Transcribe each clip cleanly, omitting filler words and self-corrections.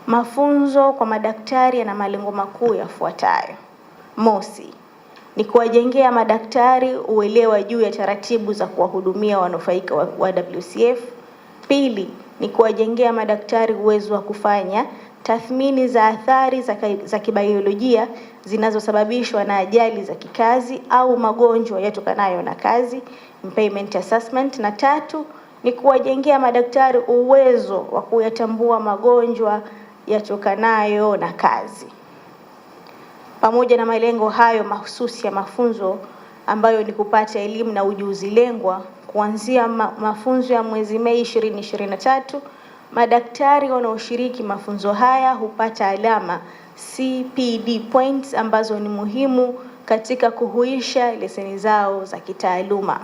Mafunzo kwa madaktari yana malengo makuu yafuatayo. Mosi, ni kuwajengea madaktari uelewa juu ya taratibu za kuwahudumia wanufaika wa WCF. Pili, ni kuwajengea madaktari uwezo wa kufanya tathmini za athari za kibiolojia zinazosababishwa na ajali za kikazi au magonjwa yatokanayo na kazi, impairment assessment. Na tatu, ni kuwajengea madaktari uwezo wa kuyatambua magonjwa yatokanayo na kazi. Pamoja na malengo hayo mahususi ya mafunzo ambayo ni kupata elimu na ujuzi lengwa, kuanzia mafunzo ya mwezi Mei 2023, madaktari wanaoshiriki mafunzo haya hupata alama CPD points ambazo ni muhimu katika kuhuisha leseni zao za kitaaluma.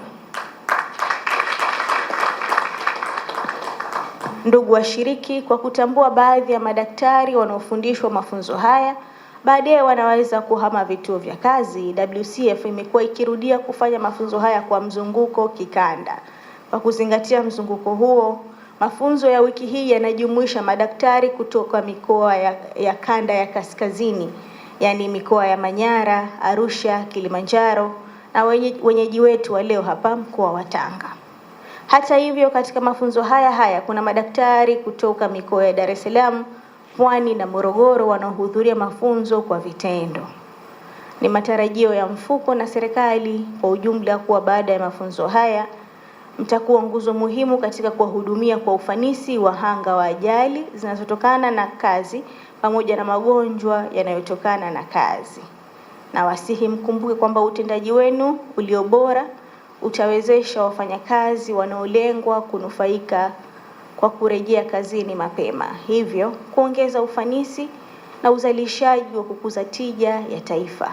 Ndugu washiriki, kwa kutambua baadhi ya madaktari wanaofundishwa mafunzo haya baadaye wanaweza kuhama vituo vya kazi, WCF imekuwa ikirudia kufanya mafunzo haya kwa mzunguko kikanda. Kwa kuzingatia mzunguko huo, mafunzo ya wiki hii yanajumuisha madaktari kutoka mikoa ya kanda ya kaskazini, yani mikoa ya Manyara, Arusha, Kilimanjaro na wenyeji wetu wa leo hapa mkoa wa Tanga. Hata hivyo, katika mafunzo haya kuna madaktari kutoka mikoa ya Dar es Salaam, Pwani na Morogoro wanaohudhuria mafunzo kwa vitendo. Ni matarajio ya mfuko na serikali kwa ujumla kuwa baada ya mafunzo haya mtakuwa nguzo muhimu katika kuwahudumia kwa ufanisi wahanga wa ajali zinazotokana na kazi pamoja na magonjwa yanayotokana na kazi. Na wasihi mkumbuke kwamba utendaji wenu ulio bora utawezesha wafanyakazi wanaolengwa kunufaika kwa kurejea kazini mapema, hivyo kuongeza ufanisi na uzalishaji wa kukuza tija ya taifa.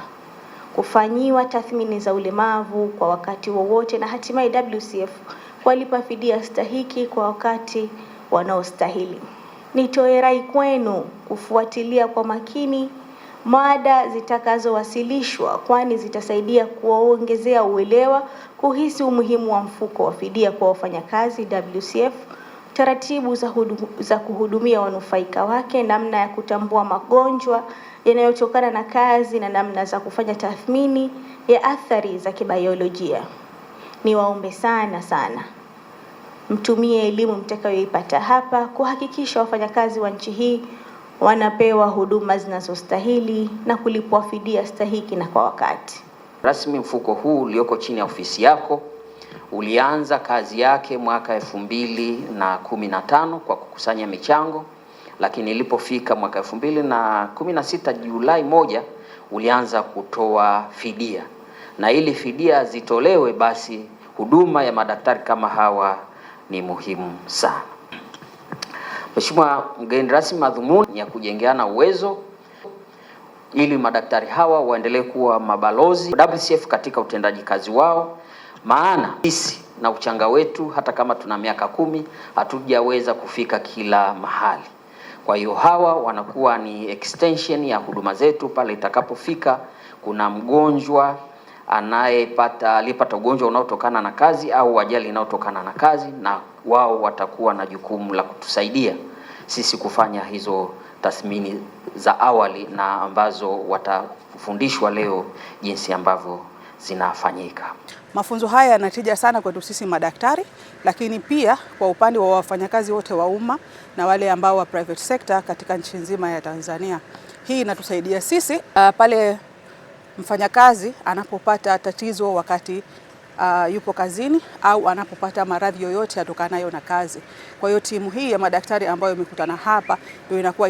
Kufanyiwa tathmini za ulemavu kwa wakati wowote na hatimaye WCF kuwalipa fidia stahiki kwa wakati wanaostahili. Nitoe rai kwenu kufuatilia kwa makini mada zitakazowasilishwa, kwani zitasaidia kuwaongezea uelewa kuhisi umuhimu wa mfuko wa fidia kwa wafanyakazi WCF, taratibu za kuhudumia wanufaika wake, namna ya kutambua magonjwa yanayotokana na kazi na namna za kufanya tathmini ya athari za kibiolojia. Niwaombe sana mtumie elimu mtakayoipata hapa kuhakikisha wafanyakazi wa nchi hii wanapewa huduma zinazostahili na kulipwa fidia stahiki na kwa wakati. Rasmi mfuko huu ulioko chini ya ofisi yako ulianza kazi yake mwaka 2015 kwa kukusanya michango, lakini ilipofika mwaka 2016 Julai 1 ulianza kutoa fidia. Na ili fidia zitolewe, basi huduma ya madaktari kama hawa ni muhimu sana. Mheshimiwa mgeni rasmi, madhumuni ya kujengeana uwezo ili madaktari hawa waendelee kuwa mabalozi WCF katika utendaji kazi wao, maana sisi na uchanga wetu hata kama tuna miaka 10 hatujaweza kufika kila mahali. Kwa hiyo hawa wanakuwa ni extension ya huduma zetu pale itakapofika kuna mgonjwa alipata ugonjwa unaotokana na kazi au ajali inayotokana na kazi, na wao watakuwa na jukumu la kutusaidia sisi kufanya hizo tathmini za awali na ambazo watafundishwa leo jinsi ambavyo zinafanyika. Mafunzo haya yanatija sana kwetu sisi madaktari, lakini pia kwa upande wa wafanyakazi wote wa umma na wale ambao wa private sector katika nchi nzima ya Tanzania. Hii inatusaidia sisi pale mfanyakazi anapopata tatizo wakati yupo kazini au anapopata maradhi yoyote yatokanayo na kazi. Kwa hiyo timu hii ya madaktari ambayo imekutana hapa ndio inakuwa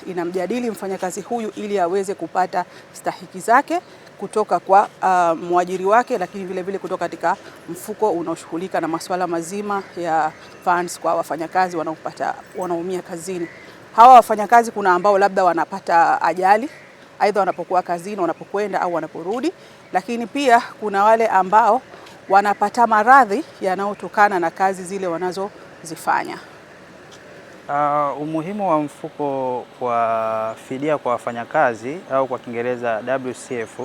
inamjadili mfanyakazi huyu ili aweze kupata stahiki zake kutoka kwa mwajiri wake, lakini vile vile kutoka katika mfuko unaoshughulika na masuala mazima ya funds kwa wafanyakazi wanaoumia kazini. Hawa wafanyakazi kuna ambao labda wanapata ajali aidha wanapokuwa kazini, wanapokwenda au wanaporudi, lakini pia kuna wale ambao wanapata maradhi yanayotokana na kazi zile wanazozifanya. Umuhimu wa mfuko wa fidia kwa wafanyakazi au kwa Kiingereza WCF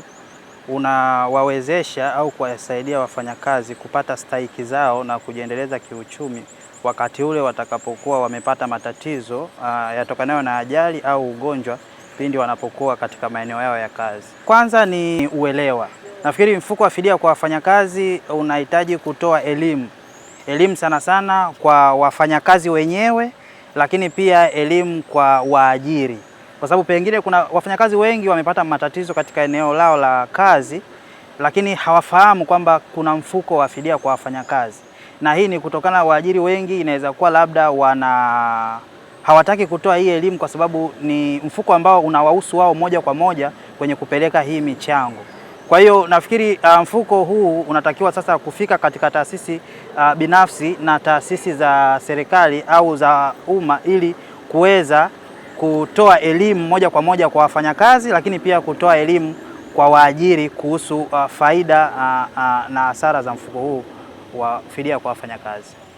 unawawezesha au kuwasaidia wafanyakazi kupata stahiki zao na kujiendeleza kiuchumi wakati ule watakapokuwa wamepata matatizo yatokanayo na ajali au ugonjwa pindi wanapokuwa katika maeneo yao ya kazi. Kwanza ni uelewa. Nafikiri mfuko wa fidia kwa wafanyakazi unahitaji kutoa elimu sana sana kwa wafanyakazi wenyewe, lakini pia elimu kwa waajiri, kwa sababu pengine kuna wafanyakazi wengi wamepata matatizo katika eneo lao la kazi, lakini hawafahamu kwamba kuna mfuko wa fidia kwa wafanyakazi, na hii ni kutokana na waajiri wengi inaweza kuwa labda hawataki kutoa hii elimu kwa sababu ni mfuko ambao unawahusu wao moja kwa moja kwenye kupeleka hii michango. Kwa hiyo nafikiri mfuko huu unatakiwa sasa kufika katika taasisi binafsi na taasisi za serikali au za umma ili kuweza kutoa elimu moja kwa moja kwa wafanyakazi, lakini pia kutoa elimu kwa waajiri kuhusu faida na hasara za mfuko huu wa fidia kwa wafanyakazi.